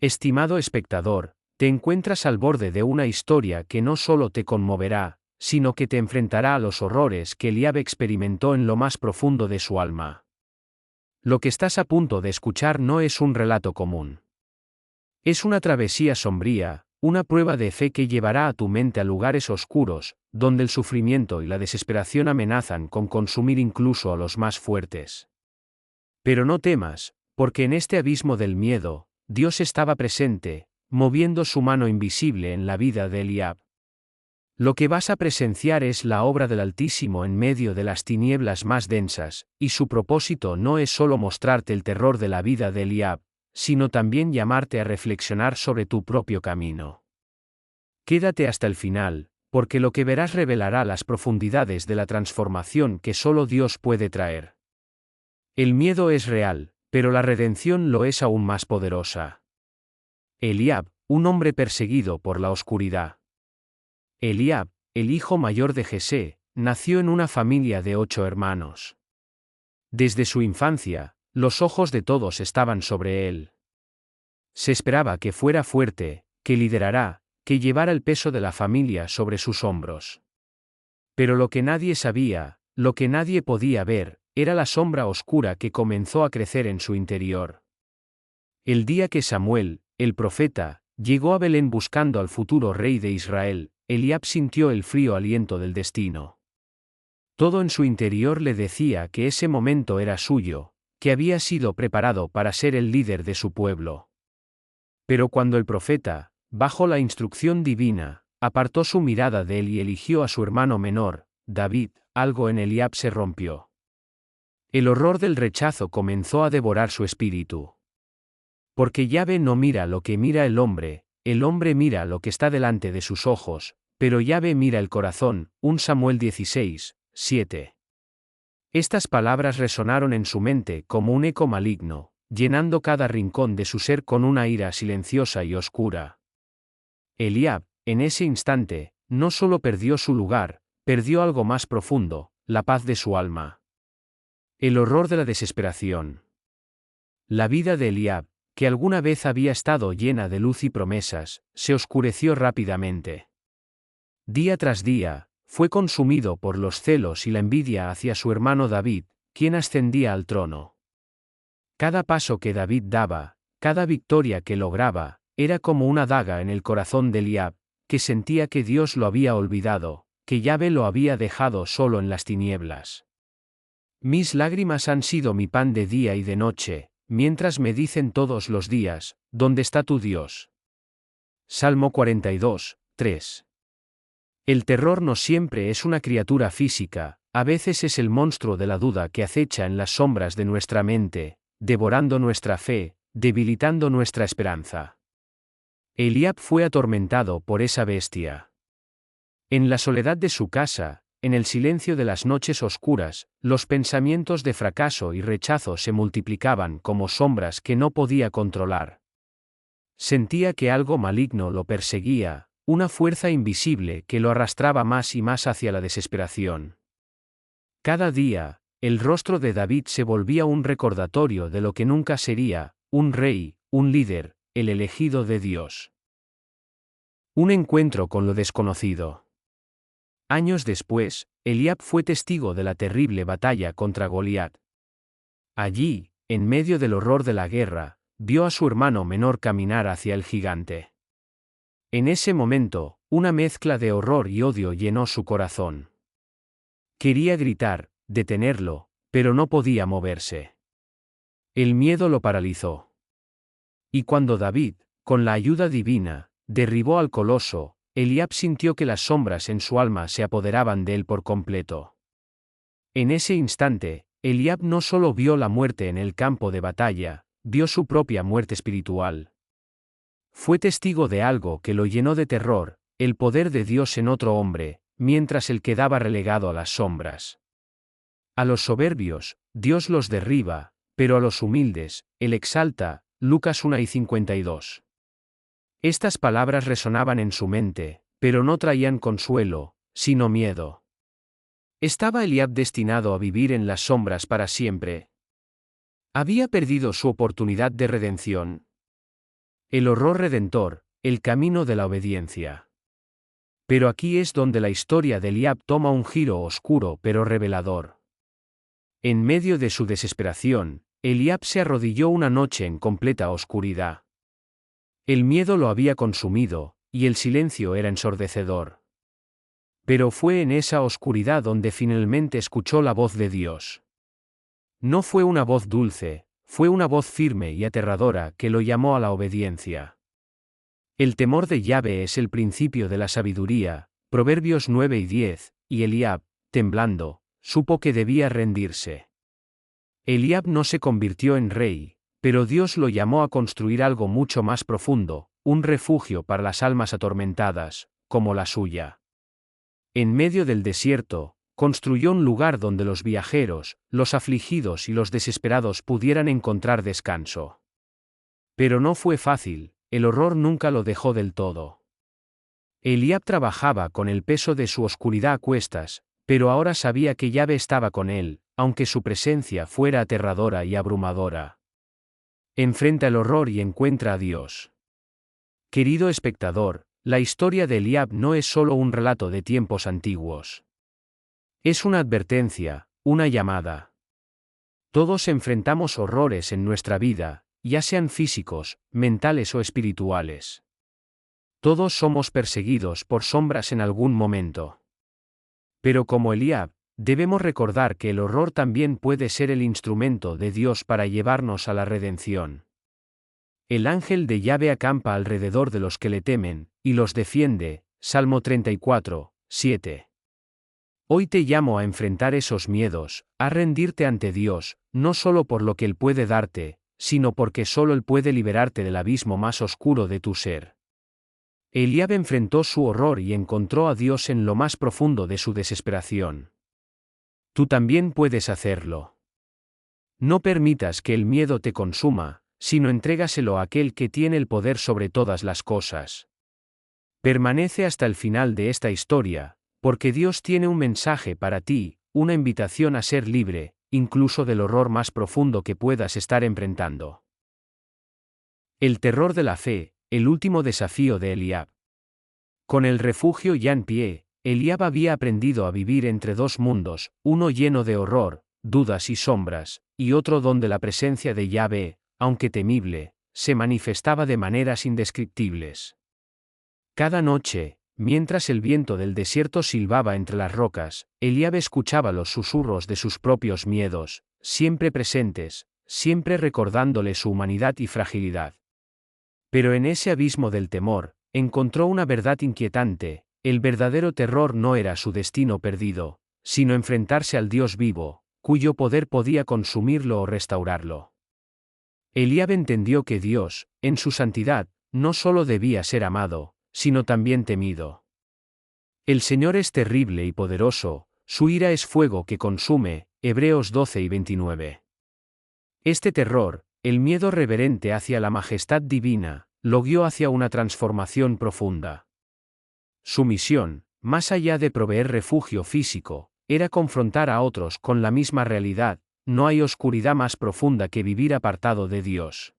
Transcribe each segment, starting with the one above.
Estimado espectador, te encuentras al borde de una historia que no solo te conmoverá, sino que te enfrentará a los horrores que Eliab experimentó en lo más profundo de su alma. Lo que estás a punto de escuchar no es un relato común. Es una travesía sombría, una prueba de fe que llevará a tu mente a lugares oscuros, donde el sufrimiento y la desesperación amenazan con consumir incluso a los más fuertes. Pero no temas, porque en este abismo del miedo, Dios estaba presente, moviendo su mano invisible en la vida de Eliab. Lo que vas a presenciar es la obra del Altísimo en medio de las tinieblas más densas, y su propósito no es solo mostrarte el terror de la vida de Eliab, sino también llamarte a reflexionar sobre tu propio camino. Quédate hasta el final, porque lo que verás revelará las profundidades de la transformación que solo Dios puede traer. El miedo es real, pero la redención lo es aún más poderosa. Eliab, un hombre perseguido por la oscuridad. Eliab, el hijo mayor de Jesé, nació en una familia de 8 hermanos. Desde su infancia, los ojos de todos estaban sobre él. Se esperaba que fuera fuerte, que liderara, que llevara el peso de la familia sobre sus hombros. Pero lo que nadie sabía, lo que nadie podía ver, era la sombra oscura que comenzó a crecer en su interior. El día que Samuel, el profeta, llegó a Belén buscando al futuro rey de Israel, Eliab sintió el frío aliento del destino. Todo en su interior le decía que ese momento era suyo, que había sido preparado para ser el líder de su pueblo. Pero cuando el profeta, bajo la instrucción divina, apartó su mirada de él y eligió a su hermano menor, David, algo en Eliab se rompió. El horror del rechazo comenzó a devorar su espíritu. Porque Yahvé no mira lo que mira el hombre mira lo que está delante de sus ojos, pero Yahvé mira el corazón. 1 Samuel 16, 7. Estas palabras resonaron en su mente como un eco maligno, llenando cada rincón de su ser con una ira silenciosa y oscura. Eliab, en ese instante, no solo perdió su lugar, perdió algo más profundo, la paz de su alma. El horror de la desesperación. La vida de Eliab, que alguna vez había estado llena de luz y promesas, se oscureció rápidamente. Día tras día, fue consumido por los celos y la envidia hacia su hermano David, quien ascendía al trono. Cada paso que David daba, cada victoria que lograba, era como una daga en el corazón de Eliab, que sentía que Dios lo había olvidado, que Yahvé lo había dejado solo en las tinieblas. Mis lágrimas han sido mi pan de día y de noche, mientras me dicen todos los días, ¿dónde está tu Dios? Salmo 42, 3. El terror no siempre es una criatura física, a veces es el monstruo de la duda que acecha en las sombras de nuestra mente, devorando nuestra fe, debilitando nuestra esperanza. Eliab fue atormentado por esa bestia. En la soledad de su casa, en el silencio de las noches oscuras, los pensamientos de fracaso y rechazo se multiplicaban como sombras que no podía controlar. Sentía que algo maligno lo perseguía, una fuerza invisible que lo arrastraba más y más hacia la desesperación. Cada día, el rostro de David se volvía un recordatorio de lo que nunca sería, un rey, un líder, el elegido de Dios. Un encuentro con lo desconocido. Años después, Eliab fue testigo de la terrible batalla contra Goliat. Allí, en medio del horror de la guerra, vio a su hermano menor caminar hacia el gigante. En ese momento, una mezcla de horror y odio llenó su corazón. Quería gritar, detenerlo, pero no podía moverse. El miedo lo paralizó. Y cuando David, con la ayuda divina, derribó al coloso, Eliab sintió que las sombras en su alma se apoderaban de él por completo. En ese instante, Eliab no solo vio la muerte en el campo de batalla, vio su propia muerte espiritual. Fue testigo de algo que lo llenó de terror, el poder de Dios en otro hombre, mientras él quedaba relegado a las sombras. A los soberbios, Dios los derriba, pero a los humildes, él exalta. Lucas 1:52. Estas palabras resonaban en su mente, pero no traían consuelo, sino miedo. ¿Estaba Eliab destinado a vivir en las sombras para siempre? ¿Había perdido su oportunidad de redención? El horror redentor, el camino de la obediencia. Pero aquí es donde la historia de Eliab toma un giro oscuro pero revelador. En medio de su desesperación, Eliab se arrodilló una noche en completa oscuridad. El miedo lo había consumido, y el silencio era ensordecedor. Pero fue en esa oscuridad donde finalmente escuchó la voz de Dios. No fue una voz dulce, fue una voz firme y aterradora que lo llamó a la obediencia. El temor de Yahvé es el principio de la sabiduría, Proverbios 9 y 10, y Eliab, temblando, supo que debía rendirse. Eliab no se convirtió en rey, pero Dios lo llamó a construir algo mucho más profundo, un refugio para las almas atormentadas, como la suya. En medio del desierto, construyó un lugar donde los viajeros, los afligidos y los desesperados pudieran encontrar descanso. Pero no fue fácil, el horror nunca lo dejó del todo. Eliab trabajaba con el peso de su oscuridad a cuestas, pero ahora sabía que Yahvé estaba con él, aunque su presencia fuera aterradora y abrumadora. Enfrenta el horror y encuentra a Dios. Querido espectador, la historia de Eliab no es solo un relato de tiempos antiguos. Es una advertencia, una llamada. Todos enfrentamos horrores en nuestra vida, ya sean físicos, mentales o espirituales. Todos somos perseguidos por sombras en algún momento. Pero como Eliab, debemos recordar que el horror también puede ser el instrumento de Dios para llevarnos a la redención. El ángel de Yahvé acampa alrededor de los que le temen, y los defiende, Salmo 34, 7. Hoy te llamo a enfrentar esos miedos, a rendirte ante Dios, no solo por lo que Él puede darte, sino porque solo Él puede liberarte del abismo más oscuro de tu ser. Eliab enfrentó su horror y encontró a Dios en lo más profundo de su desesperación. Tú también puedes hacerlo. No permitas que el miedo te consuma, sino entrégaselo a aquel que tiene el poder sobre todas las cosas. Permanece hasta el final de esta historia, porque Dios tiene un mensaje para ti, una invitación a ser libre, incluso del horror más profundo que puedas estar enfrentando. El terror de la fe, el último desafío de Eliab. Con el refugio ya en pie, Eliab había aprendido a vivir entre dos mundos, uno lleno de horror, dudas y sombras, y otro donde la presencia de Yahvé, aunque temible, se manifestaba de maneras indescriptibles. Cada noche, mientras el viento del desierto silbaba entre las rocas, Eliab escuchaba los susurros de sus propios miedos, siempre presentes, siempre recordándole su humanidad y fragilidad. Pero en ese abismo del temor, encontró una verdad inquietante: el verdadero terror no era su destino perdido, sino enfrentarse al Dios vivo, cuyo poder podía consumirlo o restaurarlo. Eliab entendió que Dios, en su santidad, no solo debía ser amado, sino también temido. El Señor es terrible y poderoso, su ira es fuego que consume, Hebreos 12 y 29. Este terror, el miedo reverente hacia la majestad divina, lo guió hacia una transformación profunda. Su misión, más allá de proveer refugio físico, era confrontar a otros con la misma realidad: no hay oscuridad más profunda que vivir apartado de Dios.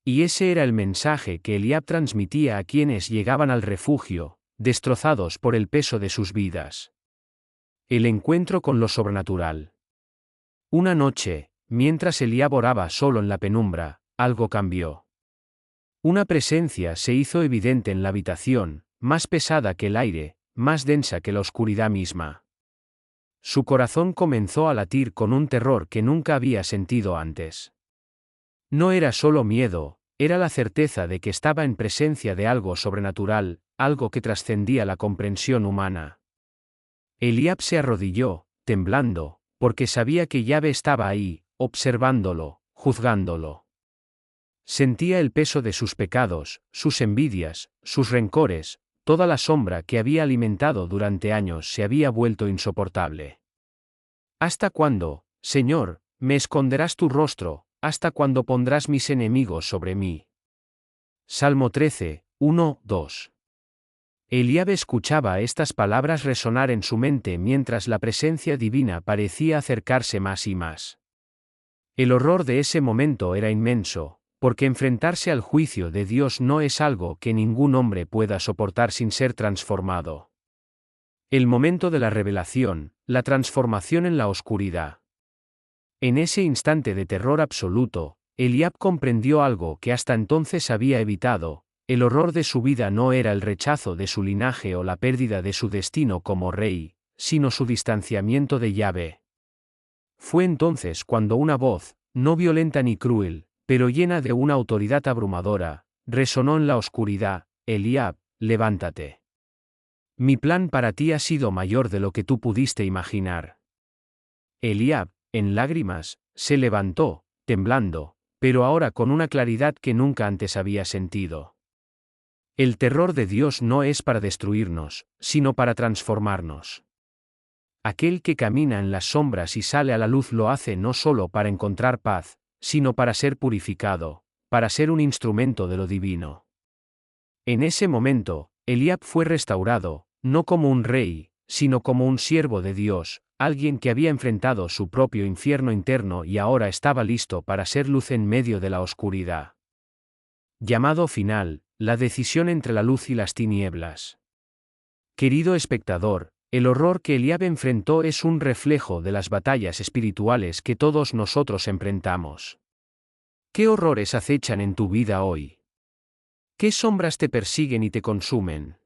Y ese era el mensaje que Eliab transmitía a quienes llegaban al refugio, destrozados por el peso de sus vidas. El encuentro con lo sobrenatural. Una noche, mientras Eliab oraba solo en la penumbra, algo cambió. Una presencia se hizo evidente en la habitación, más pesada que el aire, más densa que la oscuridad misma. Su corazón comenzó a latir con un terror que nunca había sentido antes. No era solo miedo, era la certeza de que estaba en presencia de algo sobrenatural, algo que trascendía la comprensión humana. Eliab se arrodilló, temblando, porque sabía que Yahvé estaba ahí, observándolo, juzgándolo. Sentía el peso de sus pecados, sus envidias, sus rencores, toda la sombra que había alimentado durante años se había vuelto insoportable. ¿Hasta cuándo, Señor, me esconderás tu rostro? ¿Hasta cuándo pondrás mis enemigos sobre mí? Salmo 13, 1, 2. Eliab escuchaba estas palabras resonar en su mente mientras la presencia divina parecía acercarse más y más. El horror de ese momento era inmenso, porque enfrentarse al juicio de Dios no es algo que ningún hombre pueda soportar sin ser transformado. El momento de la revelación, la transformación en la oscuridad. En ese instante de terror absoluto, Eliab comprendió algo que hasta entonces había evitado: el horror de su vida no era el rechazo de su linaje o la pérdida de su destino como rey, sino su distanciamiento de Yahvé. Fue entonces cuando una voz, no violenta ni cruel, pero llena de una autoridad abrumadora, resonó en la oscuridad: Eliab, levántate. Mi plan para ti ha sido mayor de lo que tú pudiste imaginar. Eliab, en lágrimas, se levantó, temblando, pero ahora con una claridad que nunca antes había sentido. El terror de Dios no es para destruirnos, sino para transformarnos. Aquel que camina en las sombras y sale a la luz lo hace no solo para encontrar paz, sino para ser purificado, para ser un instrumento de lo divino. En ese momento, Eliab fue restaurado, no como un rey, sino como un siervo de Dios, alguien que había enfrentado su propio infierno interno y ahora estaba listo para ser luz en medio de la oscuridad. Llamado final: la decisión entre la luz y las tinieblas. Querido espectador, el horror que Eliab enfrentó es un reflejo de las batallas espirituales que todos nosotros enfrentamos. ¿Qué horrores acechan en tu vida hoy? ¿Qué sombras te persiguen y te consumen?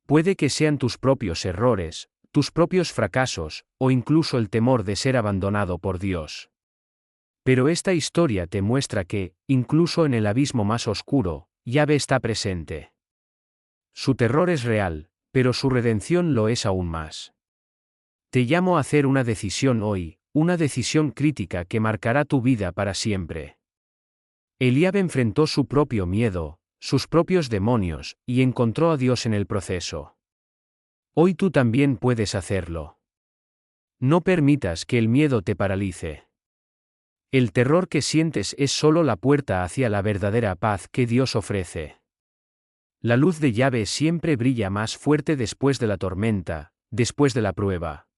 Puede que sean tus propios errores, tus propios fracasos, o incluso el temor de ser abandonado por Dios. Pero esta historia te muestra que, incluso en el abismo más oscuro, Yahvé está presente. Su terror es real, pero su redención lo es aún más. Te llamo a hacer una decisión hoy, una decisión crítica que marcará tu vida para siempre. Eliab enfrentó su propio miedo, sus propios demonios, y encontró a Dios en el proceso. Hoy tú también puedes hacerlo. No permitas que el miedo te paralice. El terror que sientes es solo la puerta hacia la verdadera paz que Dios ofrece. La luz de Yahvé siempre brilla más fuerte después de la tormenta, después de la prueba.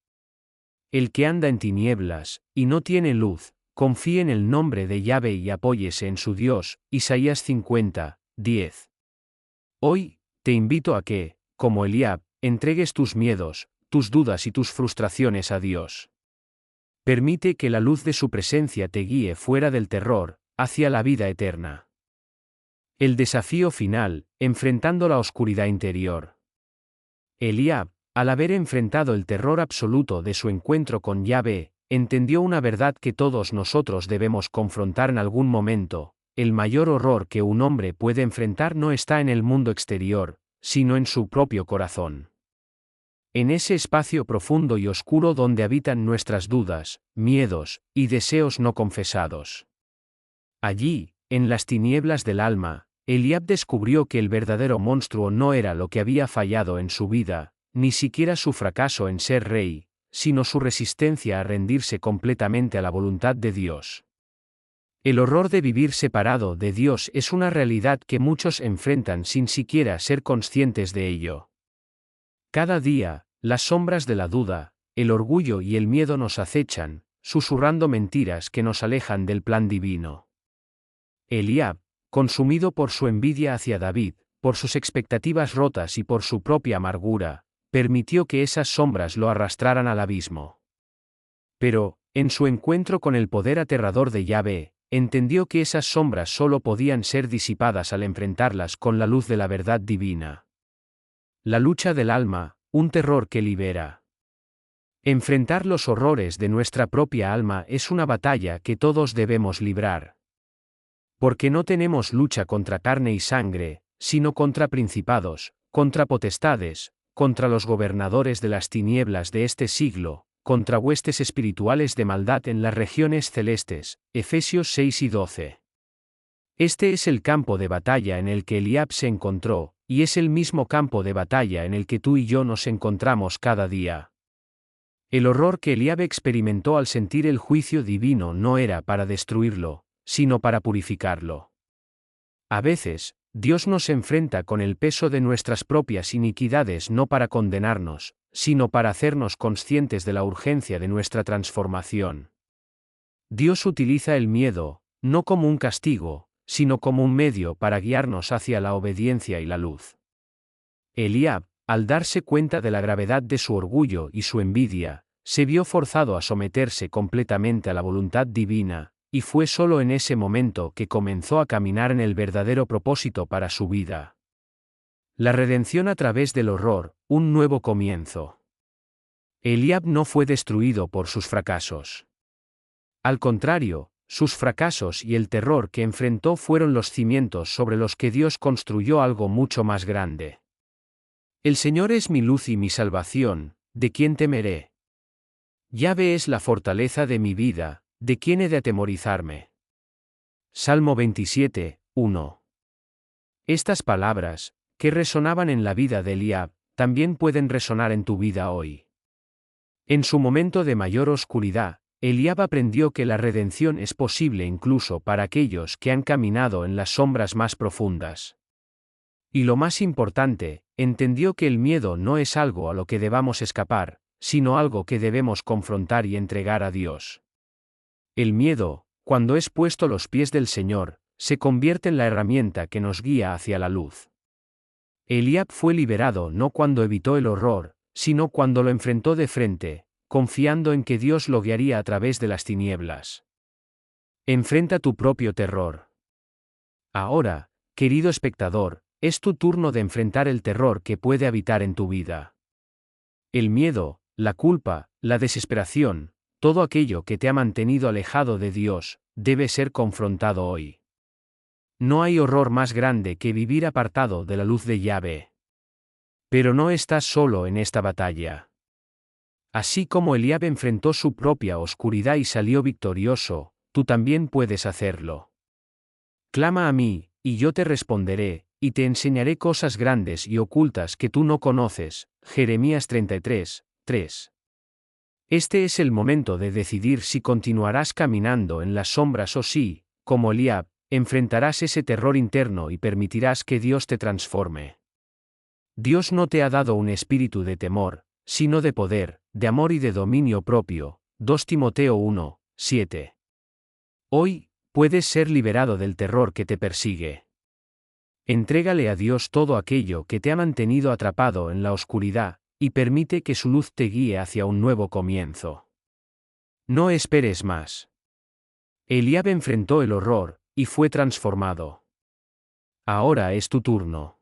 El que anda en tinieblas, y no tiene luz, confíe en el nombre de Yahvé y apóyese en su Dios. Isaías 50, 10. Hoy, te invito a que, como Eliab, entregues tus miedos, tus dudas y tus frustraciones a Dios. Permite que la luz de su presencia te guíe fuera del terror, hacia la vida eterna. El desafío final: enfrentando la oscuridad interior. Eliab, al haber enfrentado el terror absoluto de su encuentro con Yahvé, entendió una verdad que todos nosotros debemos confrontar en algún momento: el mayor horror que un hombre puede enfrentar no está en el mundo exterior, sino en su propio corazón. En ese espacio profundo y oscuro donde habitan nuestras dudas, miedos y deseos no confesados. Allí, en las tinieblas del alma, Eliab descubrió que el verdadero monstruo no era lo que había fallado en su vida, ni siquiera su fracaso en ser rey, sino su resistencia a rendirse completamente a la voluntad de Dios. El horror de vivir separado de Dios es una realidad que muchos enfrentan sin siquiera ser conscientes de ello. Cada día, las sombras de la duda, el orgullo y el miedo nos acechan, susurrando mentiras que nos alejan del plan divino. Eliab, consumido por su envidia hacia David, por sus expectativas rotas y por su propia amargura, permitió que esas sombras lo arrastraran al abismo. Pero, en su encuentro con el poder aterrador de Yahvé, entendió que esas sombras solo podían ser disipadas al enfrentarlas con la luz de la verdad divina. La lucha del alma, un terror que libera. Enfrentar los horrores de nuestra propia alma es una batalla que todos debemos librar. Porque no tenemos lucha contra carne y sangre, sino contra principados, contra potestades, contra los gobernadores de las tinieblas de este siglo, contra huestes espirituales de maldad en las regiones celestes. Efesios 6 y 12. Este es el campo de batalla en el que Eliab se encontró, y es el mismo campo de batalla en el que tú y yo nos encontramos cada día. El horror que Eliab experimentó al sentir el juicio divino no era para destruirlo, sino para purificarlo. A veces, Dios nos enfrenta con el peso de nuestras propias iniquidades no para condenarnos, sino para hacernos conscientes de la urgencia de nuestra transformación. Dios utiliza el miedo, no como un castigo, sino como un medio para guiarnos hacia la obediencia y la luz. Eliab, al darse cuenta de la gravedad de su orgullo y su envidia, se vio forzado a someterse completamente a la voluntad divina, y fue solo en ese momento que comenzó a caminar en el verdadero propósito para su vida. La redención a través del horror, un nuevo comienzo. Eliab no fue destruido por sus fracasos. Al contrario, sus fracasos y el terror que enfrentó fueron los cimientos sobre los que Dios construyó algo mucho más grande. El Señor es mi luz y mi salvación, ¿de quién temeré? Yahvé es la fortaleza de mi vida, ¿de quién he de atemorizarme? Salmo 27, 1. Estas palabras, que resonaban en la vida de Eliab, también pueden resonar en tu vida hoy. En su momento de mayor oscuridad, Eliab aprendió que la redención es posible incluso para aquellos que han caminado en las sombras más profundas. Y lo más importante, entendió que el miedo no es algo a lo que debamos escapar, sino algo que debemos confrontar y entregar a Dios. El miedo, cuando es puesto a los pies del Señor, se convierte en la herramienta que nos guía hacia la luz. Eliab fue liberado no cuando evitó el horror, sino cuando lo enfrentó de frente, confiando en que Dios lo guiaría a través de las tinieblas. Enfrenta tu propio terror. Ahora, querido espectador, es tu turno de enfrentar el terror que puede habitar en tu vida. El miedo, la culpa, la desesperación, todo aquello que te ha mantenido alejado de Dios, debe ser confrontado hoy. No hay horror más grande que vivir apartado de la luz de Yahvé. Pero no estás solo en esta batalla. Así como Eliab enfrentó su propia oscuridad y salió victorioso, tú también puedes hacerlo. Clama a mí, y yo te responderé, y te enseñaré cosas grandes y ocultas que tú no conoces. Jeremías 33, 3. Este es el momento de decidir si continuarás caminando en las sombras o si, como Eliab, enfrentarás ese terror interno y permitirás que Dios te transforme. Dios no te ha dado un espíritu de temor, sino de poder, de amor y de dominio propio. 2 Timoteo 1, 7. Hoy, puedes ser liberado del terror que te persigue. Entrégale a Dios todo aquello que te ha mantenido atrapado en la oscuridad, y permite que su luz te guíe hacia un nuevo comienzo. No esperes más. Eliab enfrentó el horror, y fue transformado. Ahora es tu turno.